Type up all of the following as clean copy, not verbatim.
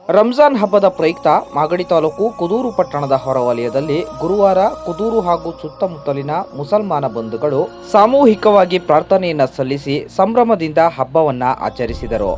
ರಂಜಾನ್ ಹಬ್ಬದ ಪ್ರಯುಕ್ತ ಮಾಗಡಿ ತಾಲೂಕು ಕುದೂರು ಪಟ್ಟಣದ ಹೊರವಲಯದಲ್ಲಿ ಗುರುವಾರ ಕುದೂರು ಹಾಗೂ ಸುತ್ತಮುತ್ತಲಿನ ಮುಸಲ್ಮಾನ ಬಂಧುಗಳು ಸಾಮೂಹಿಕವಾಗಿ ಪ್ರಾರ್ಥನೆಯನ್ನ ಸಲ್ಲಿಸಿ ಸಂಭ್ರಮದಿಂದ ಹಬ್ಬವನ್ನ ಆಚರಿಸಿದರು.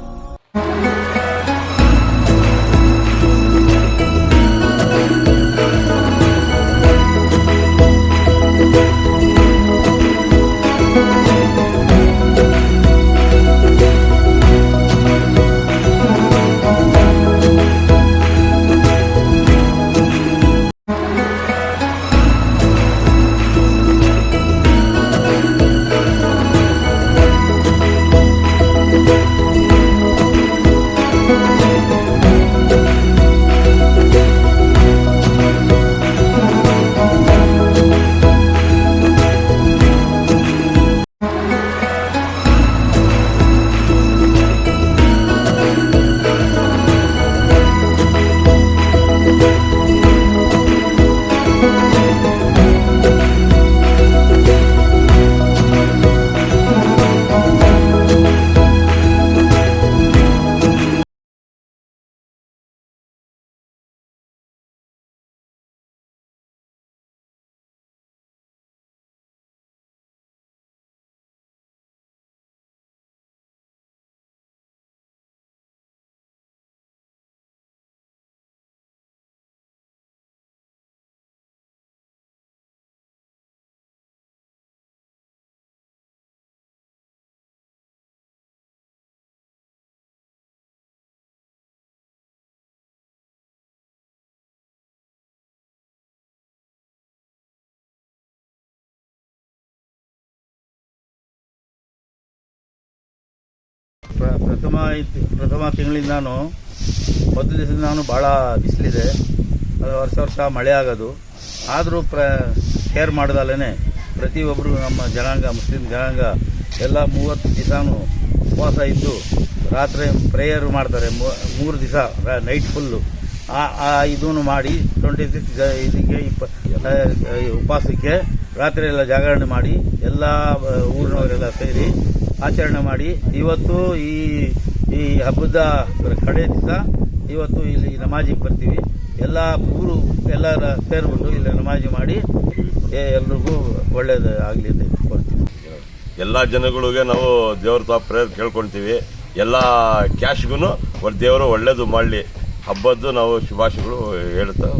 ಪ್ರಥಮ ತಿಂಗಳಿಂದ ಮೊದಲ ದಿವಸ ನಾನು ಭಾಳ ಬಿಸಿಲಿದೆ, ಅದು ವರ್ಷ ಮಳೆ ಆಗೋದು. ಆದರೂ ಕೇರ್ ಮಾಡ್ದಲೇ ಪ್ರತಿಯೊಬ್ಬರು ನಮ್ಮ ಜನಾಂಗ, ಮುಸ್ಲಿಂ ಜನಾಂಗ ಎಲ್ಲ 30 ದಿವಸನೂ ಉಪವಾಸ ಇದ್ದು ರಾತ್ರಿ ಪ್ರೇಯರ್ ಮಾಡ್ತಾರೆ. 3 ದಿವಸ ನೈಟ್ ಫುಲ್ಲು ಇದನ್ನು ಮಾಡಿ 26 ಇದಕ್ಕೆ ಉಪವಾಸಕ್ಕೆ ರಾತ್ರಿ ಎಲ್ಲ ಜಾಗರಣೆ ಮಾಡಿ ಎಲ್ಲ ಊರಿನವರೆಲ್ಲ ಸೇರಿ ಆಚರಣೆ ಮಾಡಿ ಇವತ್ತು ಈ ಹಬ್ಬದ ಕಡೆ ದಿವಸ ಇವತ್ತು ಇಲ್ಲಿ ನಮಾಜಿಗೆ ಬರ್ತೀವಿ. ಎಲ್ಲ ಊರು ಎಲ್ಲರ ಸೇರಿಕೊಂಡು ಇಲ್ಲಿ ನಮಾಜಿ ಮಾಡಿ ಎಲ್ರಿಗೂ ಒಳ್ಳೇದು ಆಗಲಿ ಅಂತ ಕೊಡ್ತೀವಿ. ಎಲ್ಲ ಜನಗಳಿಗೆ ನಾವು ದೇವ್ರ ತಾ ಪ್ರೇಯರ್ ಕೇಳ್ಕೊಳ್ತೀವಿ. ಎಲ್ಲ ಕ್ಯಾಶ್ಗೂ ದೇವರು ಒಳ್ಳೇದು ಮಾಡಲಿ, ಹಬ್ಬದ್ದು ನಾವು ಶುಭಾಶಯಗಳು ಹೇಳ್ತಾ